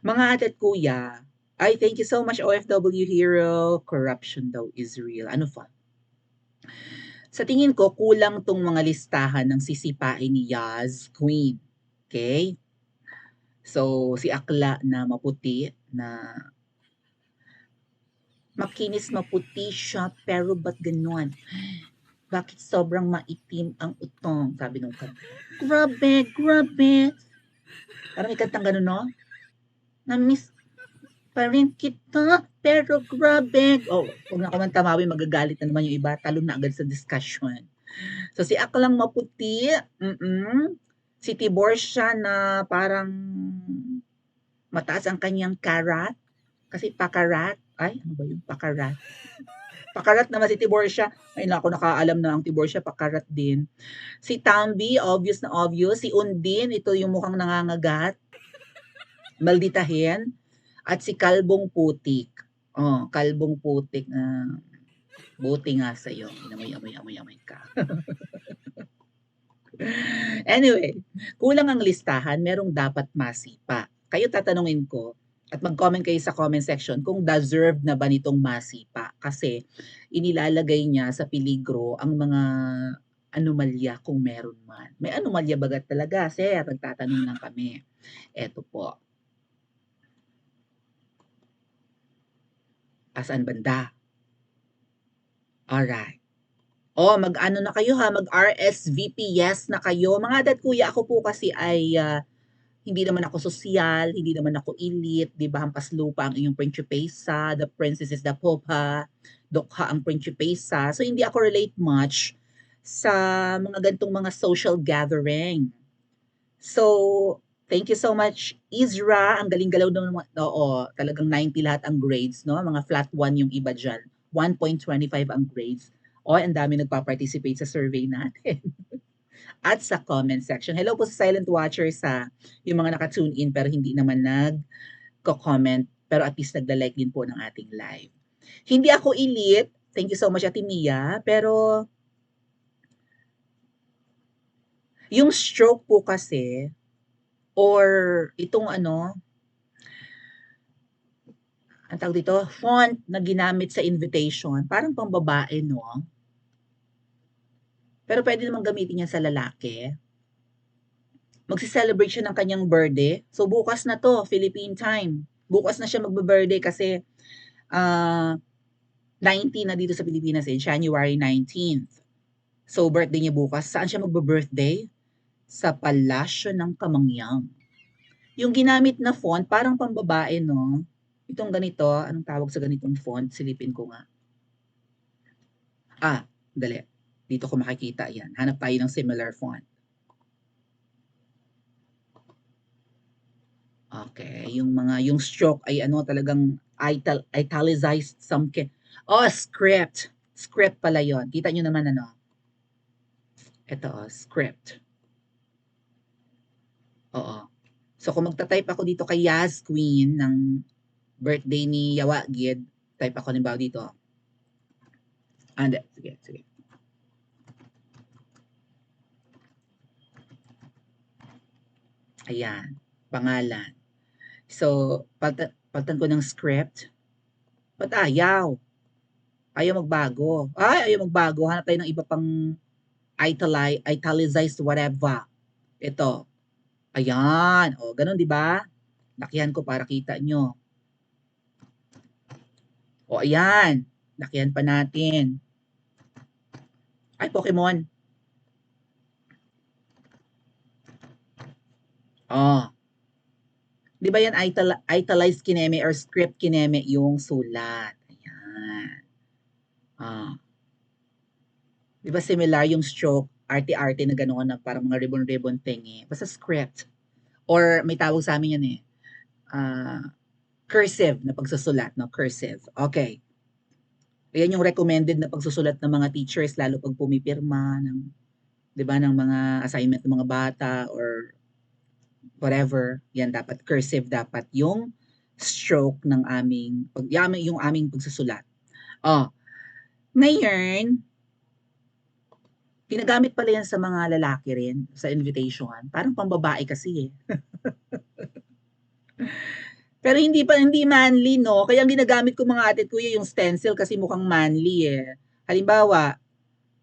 Mga ate at kuya, ay thank you so much OFW Hero. Corruption daw is real. Ano fa? Sa tingin ko, kulang tong mga listahan ng sisipain ni Yaz Queen. Okay? So, si Akla na maputi, na makinis maputi siya, pero ba't ganon? Bakit sobrang maitim ang utong? Sabi nung kanta. Grabe, grabe. Parang may kantang gano'n, no? Na-miss pa rin kita, pero grabe. Oh, kung ako man tamawi, magagalit na naman yung iba. Talon na agad sa discussion. So, si Aklang maputi, si Tibor siya na parang mataas ang kanyang karat. Kasi pakarat. Ay, ano ba yung pakarat? Pakarat naman si Tiborcia. Ay, naku, nakaalam na ang Tiborcia, pakarat din. Si Tambi, obvious na obvious. Si Undin, ito yung mukhang nangangagat. Malditahin. At si Kalbong Putik. Oh, Kalbong Putik. Buti nga sa'yo. Inamoy ka. Anyway, kulang ang listahan, merong dapat masipa. Kayo tatanungin ko, at mag-comment kayo sa comment section kung deserve na ba nitong masipa. Kasi inilalagay niya sa peligro ang mga anomalya kung meron man. May anomalya bagat talaga, sir? Nagtatanong lang kami. Eto po. Asaan banda? Alright. Mag-ano na kayo ha, mag-RSVP yes na kayo. Mga dad kuya, ako po kasi ay hindi naman ako sosyal, hindi naman ako elite, di ba? Hampas lupa ang iyong prinsipesa, the princess is the popa, dokha ang prinsipesa. So, hindi ako relate much sa mga gantong mga social gathering. So, thank you so much, Izra. Ang galing-galaw naman. Oo, talagang 90 lahat ang grades, no? Mga flat 1 yung iba dyan. 1.25 ang grades. Ang dami nagpa-participate sa survey natin. At sa comment section. Hello po sa silent watchers yung mga naka-tune in pero hindi naman nag-comment pero at least nagda-like din po ng ating live. Hindi ako elite. Thank you so much, Ate Mia. Pero yung stroke po kasi or itong ang tawag dito, font na ginamit sa invitation, parang pambabae, no? Pero pwede namang gamitin yan sa lalaki. Magsi-celebrate siya ng kanyang birthday. So bukas na to, Philippine time. Bukas na siya magbe-birthday kasi 19 na dito sa Pilipinas January 19th. So birthday niya bukas. Saan siya magbe-birthday? Sa Palasyo ng Kamangyang. Yung ginamit na font, parang pambabae, no? Itong ganito, anong tawag sa ganitong font? Silipin ko nga. Dali. Dito ko makikita yan. Hanap tayo ng similar font. Okay, yung stroke ay talagang italicized script. Script pala yon. Kita nyo naman Ito script. Oo. So kung magta-type ako dito kay Yaz Queen ng birthday ni Yawa Gid, type ako halimbawa dito. Sige. Ayan, pangalan. So, palitan ko ng script. Ba't ayaw? Ayaw magbago. Ayaw magbago. Hanap tayo ng iba pang italicized whatever. Ito. Ayan. Ganun, di ba? Lakihan ko para kita nyo. Ayan. Lakihan pa natin. Ay, Pokemon. Di ba yan italicized kineme or script kineme yung sulat? Ayan. Di ba similar yung stroke, arte-arte na gano'n na parang mga ribbon-ribbon thing Basta script. Or may tawag sa amin yan cursive na pagsusulat, no? Cursive. Okay. Yan yung recommended na pagsusulat ng mga teachers lalo pag pumipirma ng 'di ba ng mga assignment ng mga bata or whatever. Yan dapat cursive dapat yung stroke ng yung aming pagsusulat. Ngayon, ginagamit pala yan sa mga lalaki rin sa invitation. Parang pambabae kasi Pero hindi manly 'no, kaya ang ginagamit ko mga ate at kuya yung stencil kasi mukhang manly, eh. Halimbawa,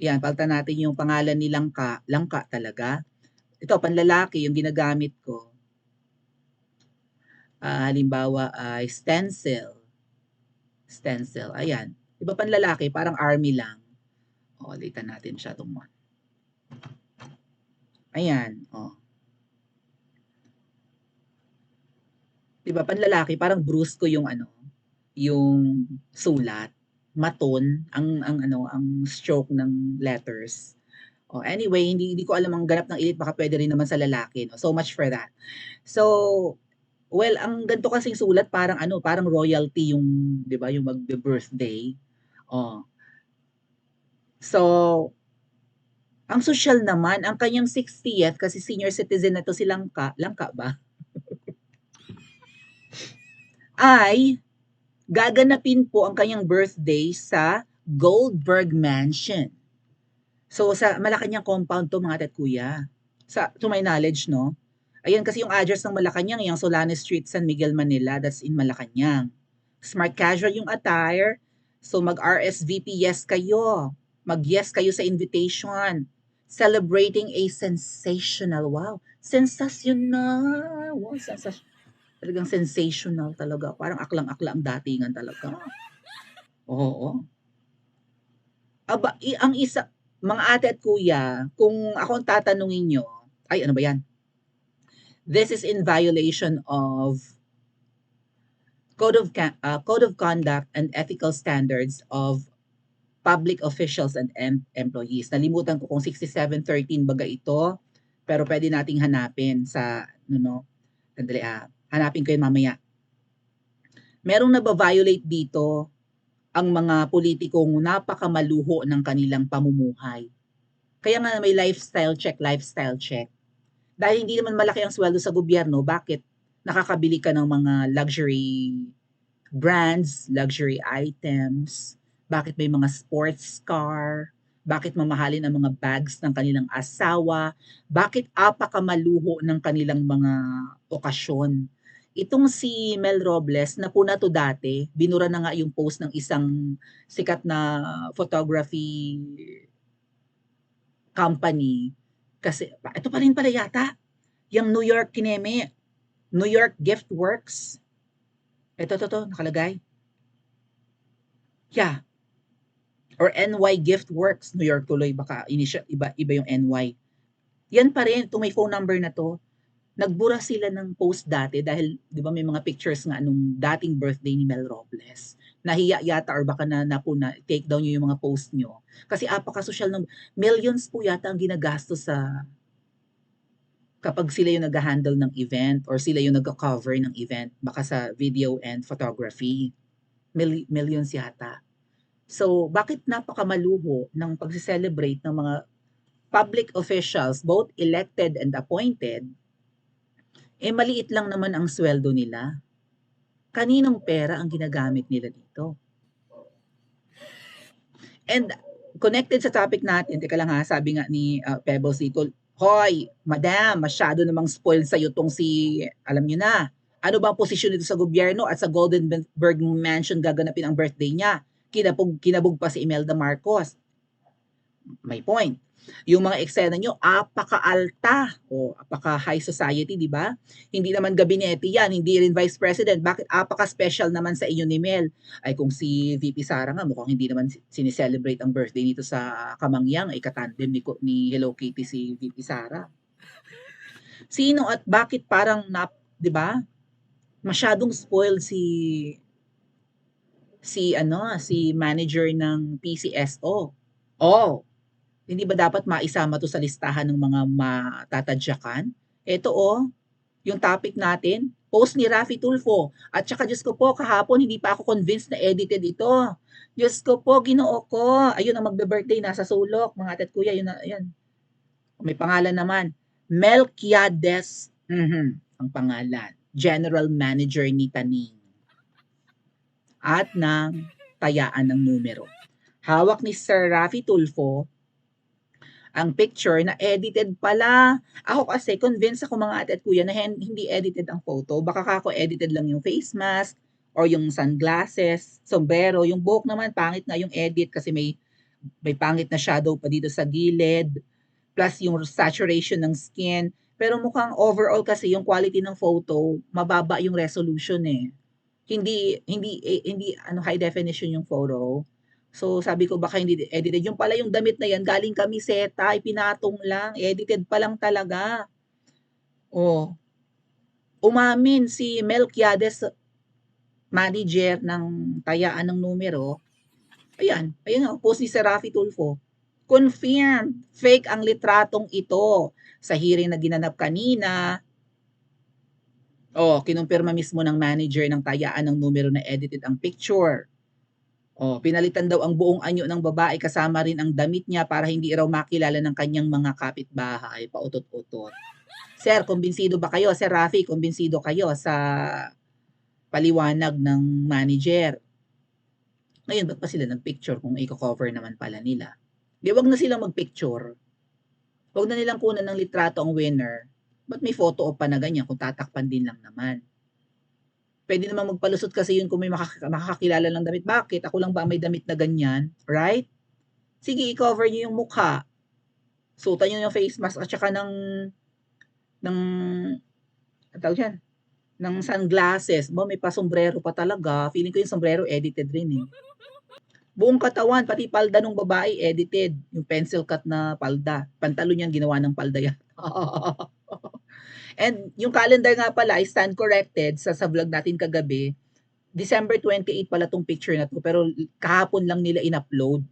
'yan palitan natin yung pangalan ni Langka, Langka talaga. Ito panlalaki yung ginagamit ko. Halimbawa ay stencil, ayan. Iba panlalaki parang army lang. O, ulitan natin siya 'tong one. Ayan, oh. 'Di ba panlalaki parang brusco yung ano, yung sulat, maton ang ano, ang stroke ng letters. Oh, anyway, hindi ko alam ang ganap ng elite baka puwede rin naman sa lalaki 'no. So much for that. So, well, ang ganito kasing sulat parang ano, parang royalty yung 'di ba, yung magbe-birthday. Oh. So, ang sosyal naman, ang kanyang 60th kasi senior citizen na 'to si Langka, Langka ba? Ay gaganapin po ang kanyang birthday sa Goldberg Mansion. So sa Malacanang compound 'to mga ate at kuya. To my knowledge 'no. Ayan kasi yung address ng Malacanang, yung Solanes Street, San Miguel, Manila, that's in Malacanang. Smart casual yung attire. So mag-RSVP yes kayo. Mag-yes kayo sa invitation. Celebrating a sensational, wow, sensational. Wow, talagang sensational talaga. Parang aklang-akla ang datingan talaga. Oo. Aba, ang isa, mga ate at kuya, kung ako ang tatanungin nyo, ay ano ba yan? This is in violation of Code of Conduct and Ethical Standards of Public Officials and Employees. Nalimutan ko kung 6713 baga ito, pero pwede nating hanapin sa, no, sandali hanapin ko yun mamaya. Merong nababiolate dito ang mga politikong napakamaluho ng kanilang pamumuhay. Kaya nga may lifestyle check. Dahil hindi naman malaki ang sweldo sa gobyerno, bakit nakakabili ka ng mga luxury brands, luxury items, bakit may mga sports car, bakit mamahalin ang mga bags ng kanilang asawa, bakit apakamaluho ng kanilang mga okasyon. Itong si Mel Robles, na po na to dati, binura na nga yung post ng isang sikat na photography company kasi ito pa rin pala yata yung New York Kineme, New York Gift Works. Ito nakalagay. Yeah. Or NY Gift Works, New York tuloy, baka iba yung NY. Yan pa rin, itong may phone number na to. Nagbura sila ng post dati dahil, di ba may mga pictures nga nung dating birthday ni Mel Robles. Nahiya yata or baka na po na take down nyo yung mga post nyo. Kasi apaka-social ng millions po yata ang ginagastos sa kapag sila yung nag-handle ng event or sila yung nag-cover ng event, baka sa video and photography. Millions yata. So, bakit napakamaluho ng pagse-celebrate ng mga public officials, both elected and appointed, maliit lang naman ang sweldo nila. Kaninong pera ang ginagamit nila dito? And connected sa topic natin, teka lang sabi nga ni Pebbles dito, hoy, madam, masyado namang spoiled sa'yo tong si, alam nyo na, ano bang posisyon nito sa gobyerno at sa Goldenberg Mansion gaganapin ang birthday niya? Kinabog pa si Imelda Marcos. May point. Yung mga eksena nyo, apaka-alta o apaka-high society, di ba? Hindi naman gabinete yan, hindi rin vice president. Bakit apaka-special naman sa inyo ni Mel? Ay kung si VP Sara nga, mukhang hindi naman sinicelebrate ang birthday nito sa Kamangyang, ay katandem ni Hello Kitty si VP Sara. Sino at bakit parang, di ba? Masyadong spoiled si manager ng PCSO. Oh, hindi ba dapat maisama to sa listahan ng mga matatadyakan? Ito yung topic natin, post ni Raffy Tulfo. At saka Diyos ko po, kahapon hindi pa ako convinced na edited ito. Diyos ko po, Ginoo ko. Ayun ang magbe-birthday, nasa sulok. Mga ate at kuya, yun. May pangalan naman. Melquiades, ang pangalan. General Manager ni Taning. At ng tayaan ng numero. Hawak ni Sir Raffy Tulfo ang picture na edited pala. Ako kasi convinced ako mga ate at kuya na hindi edited ang photo. Baka kako edited lang yung face mask or yung sunglasses, sombrero. Yung buhok naman, pangit nga yung edit kasi may pangit na shadow pa dito sa gilid. Plus yung saturation ng skin. Pero mukhang overall kasi yung quality ng photo, mababa yung resolution eh. Hindi ano high definition yung photo. So sabi ko baka hindi edited. Yung pala yung damit na yan galing kamiseta, ipinatong lang, edited pa lang talaga. Oh, umamin si Melquiades, manager ng tayaan ng numero. Ayan nga, post ni Serafi Tulfo. Confirmed, fake ang litratong ito. Sa hearing na ginanap kanina, kinumpirma mismo ng manager ng tayaan ng numero na edited ang picture. Pinalitan daw ang buong anyo ng babae kasama rin ang damit niya para hindi raw makilala ng kanyang mga kapitbahay. Pautot-utot. Sir, kumbinsido ba kayo? Sir Rafi, kumbinsido kayo sa paliwanag ng manager? Ngayon, ba't pa sila nagpicture kung i-cover naman pala nila? Di wag na silang magpicture. Wag na nilang kunan ng litrato ang winner. Ba't may photo op pa na ganyan kung tatakpan din lang naman? Pwede naman magpalusot kasi yun kung may makakakilala lang damit. Bakit? Ako lang ba may damit na ganyan? Right? Sige, i-cover nyo yung mukha. Suotan nyo yung face mask at saka ng tawag yan, ng sunglasses. May pasombrero pa talaga. Feeling ko yung sombrero edited rin eh. Buong katawan, pati palda ng babae edited. Yung pencil cut na palda. Pantalon yan, ginawa ng palda yan. And yung calendar nga pala, I stand corrected sa vlog natin kagabi. December 28 pala tong picture na to, pero kahapon lang nila in-upload.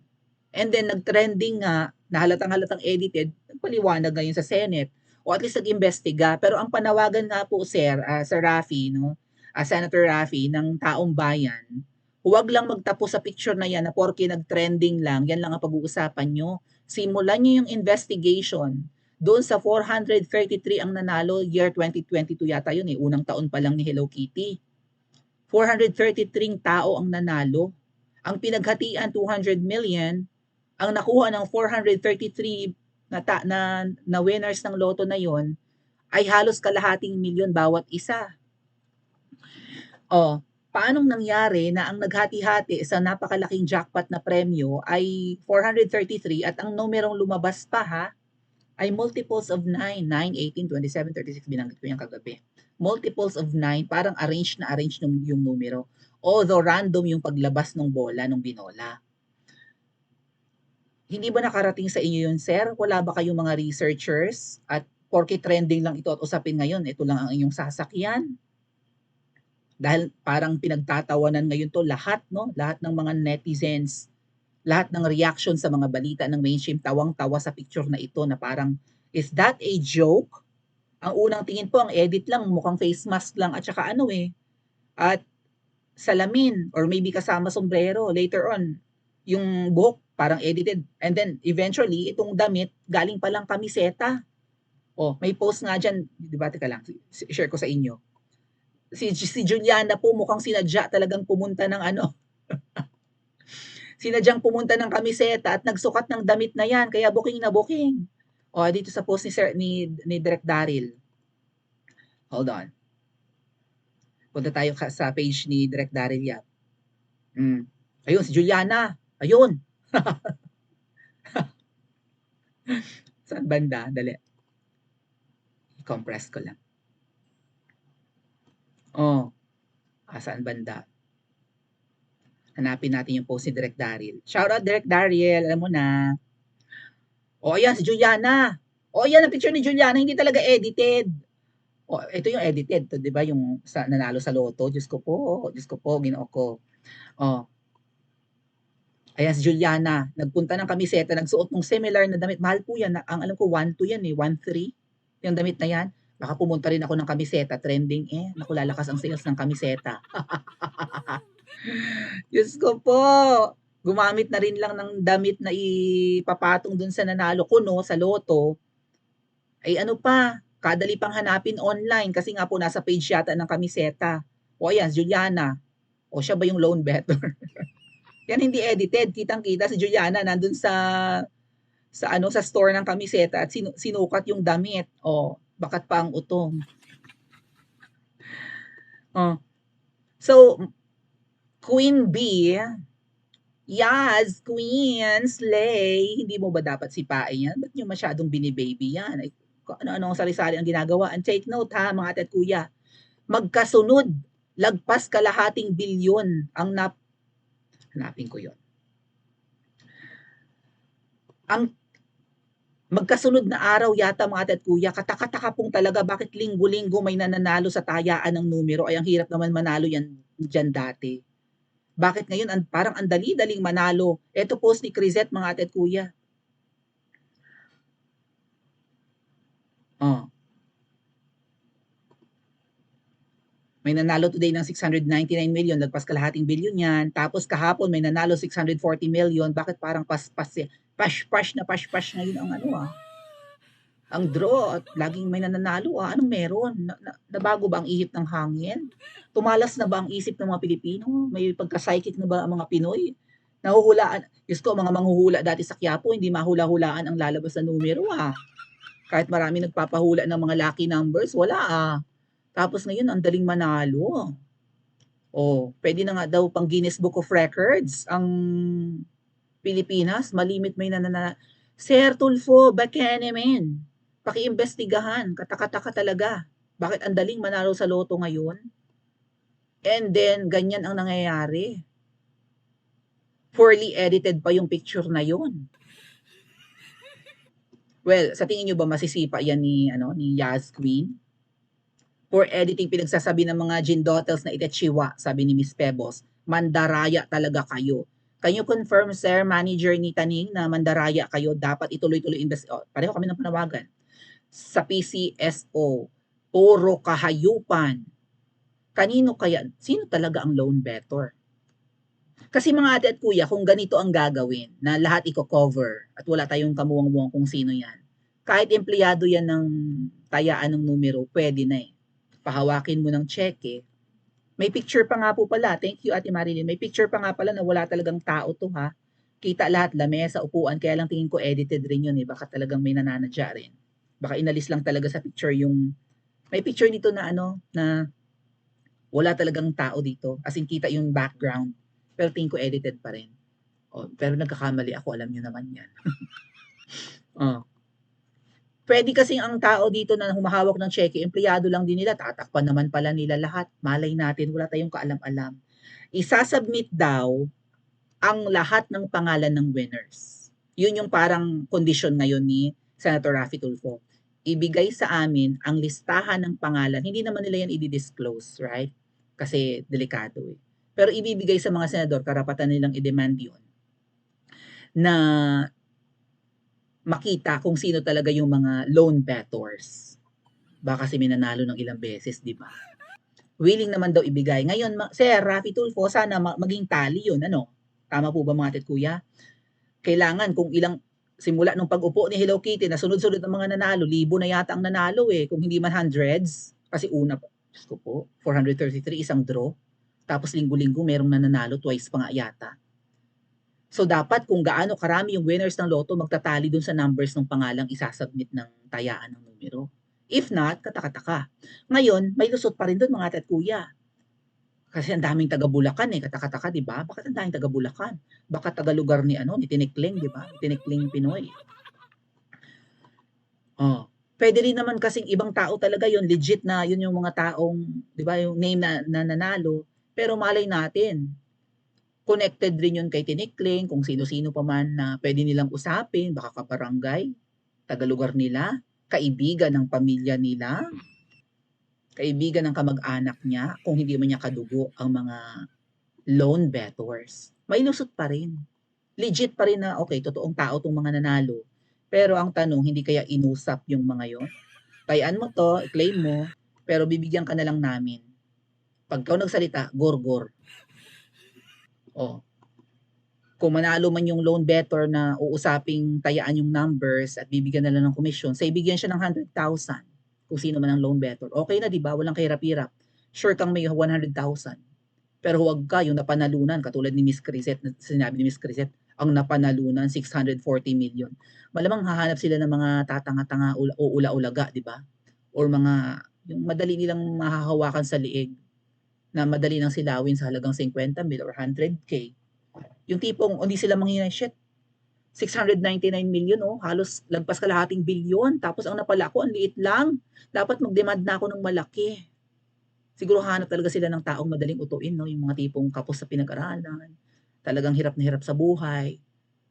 And then nag-trending nga, na halatang edited, nagpaliwanag ngayon sa Senate, o at least nag-imbestiga. Pero ang panawagan nga po, sir, Sir Rafi, no? Senator Rafi, ng taong bayan, huwag lang magtapos sa picture na yan na porke nag-trending lang, yan lang ang pag-uusapan nyo. Simulan nyo yung investigation. Doon sa 433 ang nanalo, year 2022 yata yun eh, unang taon pa lang ni Hello Kitty. 433 tao ang nanalo. Ang pinaghatian 200 million, ang nakuha ng 433 na winners ng loto na yon ay halos kalahating milyon bawat isa. Paanong nangyari na ang naghati-hati sa napakalaking jackpot na premyo ay 433 at ang numerong lumabas pa ay multiples of 9, 9, 18, 27, 36, binanggit ko yung kagabi. Multiples of 9, parang arrange yung numero. Although random yung paglabas ng bola, ng binola. Hindi ba nakarating sa inyo yun, sir? Wala ba kayong mga researchers? At porke trending lang ito at usapin ngayon, ito lang ang inyong sasakyan? Dahil parang pinagtatawanan ngayon to lahat, no? Lahat ng mga netizens, lahat ng reaction sa mga balita ng mainstream, tawang-tawa sa picture na ito na parang, is that a joke? Ang unang tingin po, ang edit lang, mukhang face mask lang at saka at salamin or maybe kasama sombrero. Later on, yung buhok parang edited. And then, eventually, itong damit, galing palang kamiseta. May post nga dyan, di ba, teka lang, share ko sa inyo. Si Juliana po, mukhang sinadya talagang pumunta ng sinadyang pumunta ng kamiseta at nagsukat ng damit na yan, kaya booking na booking. Dito sa post ni Direk Daryl. Hold on. Punta tayo sa page ni Direk Daryl Yap. Ayun, si Juliana. Ayun. Saan banda? Dali. I-compress ko lang. Saan banda? Hanapin natin yung post ni Direk Daryl. Shoutout Direk Daryl, alam mo na. Ayan si Juliana. Ayan ang picture ni Juliana, hindi talaga edited. Ito yung edited, 'di ba? Yung nanalo sa loto. Diyos ko po, ginoo ko. Ayan si Juliana, nagpunta ng kamiseta, nagsuot ng similar na damit. Mahal po yan. Ang alam ko 1.2 yan eh, 1.3. Yung damit na yan. Baka pumunta rin ako ng kamiseta, trending Naku, lalakas ang sales ng kamiseta. Diyos ko po. Gumamit na rin lang ng damit na ipapatong dun sa nanalo ko, no, sa loto. Ay kadali pang hanapin online kasi nga po nasa page yata ng kamiseta. Ayan, Juliana. Siya ba yung lone better? Yan hindi edited. Kitang-kita si Juliana nandun sa sa ano, sa store ng kamiseta at sinukat yung damit. Oh, bakat pa ang utong. Oh. So, Queen B, yes, Queen, slay. Hindi mo ba dapat sipain yan? Ba't nyo masyadong binibaby yan? Ay, ano-ano ang sari-sari ang ginagawa. And take note ha, mga ate at kuya. Magkasunod, lagpas kalahating bilyon ang hanapin ko yon. Ang magkasunod na araw yata mga ate at kuya, katakataka pong talaga bakit linggo-linggo may nananalo sa tayaan ng numero. Ay ang hirap naman manalo yan dyan dati. Bakit ngayon parang ang dali-daling manalo? Ito post ni Crisette mga ate at kuya. Oh. May nanalo today ng 699 million, lagpas kalahating bilyon yan. Tapos kahapon may nanalo 640 million. Bakit parang paspas eh? Pash-pash na pash-pash ngayon ang ano ang draw at laging may nananalo Anong meron? Nabago ba ang ihip ng hangin? Tumalas na ba ang isip ng mga Pilipino? May pagka-psychic na ba ang mga Pinoy? Nahuhulaan. Diyos ko, mga manghuhula dati sa Quiapo, hindi mahula-hulaan ang lalabas na numero Kahit marami nagpapahula ng mga lucky numbers, wala Tapos ngayon, ang daling manalo. Pwede na nga daw pang Guinness Book of Records ang Pilipinas. Malimit may nananalo. Sir Tulfo, Bakanemen, pakiimbestigahan. Katakataka talaga. Bakit ang daling manalo sa loto ngayon? And then, ganyan ang nangyayari. Poorly edited pa yung picture na yon. Well, sa tingin nyo ba masisipa yan ni Yas Queen? Poor editing pinagsasabi ng mga Jindotels na itachiwa, sabi ni Miss Pebos. Mandaraya talaga kayo. Can you confirm, sir, manager ni Taning, na mandaraya kayo? Dapat ituloy-tuloy pareho kami ng panawagan. Sa PCSO, puro kahayupan. Kanino kaya? Sino talaga ang lone better? Kasi mga ate at kuya, kung ganito ang gagawin, na lahat i-cover at wala tayong kamuwang-muwang kung sino yan, kahit empleyado yan ng tayaan ng numero, pwede na pahawakin mo ng cheque. May picture pa nga po pala. Thank you, Ate Marilyn. May picture pa nga pala na wala talagang tao to ha. Kita lahat, lamesa, upuan. Kaya lang tingin ko edited rin yun Baka talagang may nananadya rin. Baka inalis lang talaga sa picture yung... May picture dito na na wala talagang tao dito. As in, kita yung background. Pero tingin ko edited pa rin. Pero nagkakamali ako. Alam nyo naman yan. Pwede kasing ang tao dito na humahawak ng cheque, empleyado lang din nila, tatakpan naman pala nila lahat. Malay natin, wala tayong kaalam-alam. Isasubmit daw ang lahat ng pangalan ng winners. Yun yung parang condition ngayon ni Senator Raffy Tulfo. Ibigay sa amin ang listahan ng pangalan. Hindi naman nila yan i-disclose, right? Kasi delikado Pero ibibigay sa mga senador, karapatan nilang i-demand yun na makita kung sino talaga yung mga lone bettors. Baka kasi minanalo ng ilang beses, di ba? Willing naman daw ibigay. Ngayon, Sir Raffy Tulfo, sana maging tally yun. Tama po ba mga tit kuya? Kailangan kung ilang, simula nung pag-upo ni Hello Kitty, na sunod-sunod ng mga nanalo, libo na yata ang nanalo kung hindi man hundreds. Kasi una, Diyos ko po, 433, isang draw. Tapos linggo-linggo, merong nananalo, twice pa nga yata. So dapat kung gaano karami yung winners ng loto, magtatali dun sa numbers ng pangalang isasubmit ng tayaan ng numero. If not, katakataka. Ngayon, may lusot pa rin dun mga ate at kuya. Kasi ang daming taga Bulacan katakataka, di ba? Bakit ang daming taga Bulacan? Baka taga lugar ni ni Tinikling, di ba? Tinikling Pinoy. Pwede rin naman kasing ibang tao talaga yun, legit na yun yung mga taong, di ba, yung name na nanalo. Pero malay natin, connected rin yun kay Tinikling, kung sino-sino pa man na pwede nilang usapin, baka kabarangay, tagalugar nila, kaibigan ng pamilya nila, kaibigan ng kamag-anak niya, kung hindi man niya kadugo ang mga lone bettors. May lusot pa rin. Legit pa rin na, okay, totoong tao tong mga nanalo. Pero ang tanong, hindi kaya inusap yung mga yon? Tayaan mo to, i-claim mo, pero bibigyan ka na lang namin. Pag ikaw nagsalita, gorgor. Kung manalo man yung loan better na uusaping tayaan yung numbers at bibigyan na lang ng commission, say bigyan siya ng 100,000 kung sino man ang loan better. Okay na, di ba? Walang kahirap-hirap. Sure kang may 100,000. Pero huwag ka yung napanalunan, katulad ni Miss Crisette, sinabi ni Miss Crisette, ang napanalunan 640 million. Malamang hahanap sila ng mga tatanga-tanga o ula-ulaga, 'di ba? Or mga yung madali nilang mahahawakan sa liig na madali nang silawin sa halagang 50 mil or 100K. Yung tipong hindi sila manghinay, shit, 699 million, oh, halos lagpas kalahating bilyon. Tapos ang napala ko, ang liit lang. Dapat mag-demand na ako ng malaki. Siguro hanap talaga sila ng taong madaling utuin, no? Yung mga tipong kapos sa pinag-aralan, talagang hirap na hirap sa buhay.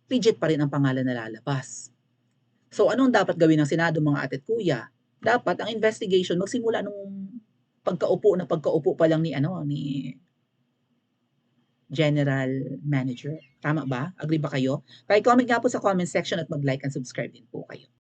Legit pa rin ang pangalan na lalabas. So, anong dapat gawin ng Senado, mga ate at kuya? Dapat ang investigation magsimula nung pagkaupo pa lang ni General Manager. Tama ba? Agree ba kayo? Pa-comment nga po sa comment section at mag-like and subscribe din po kayo.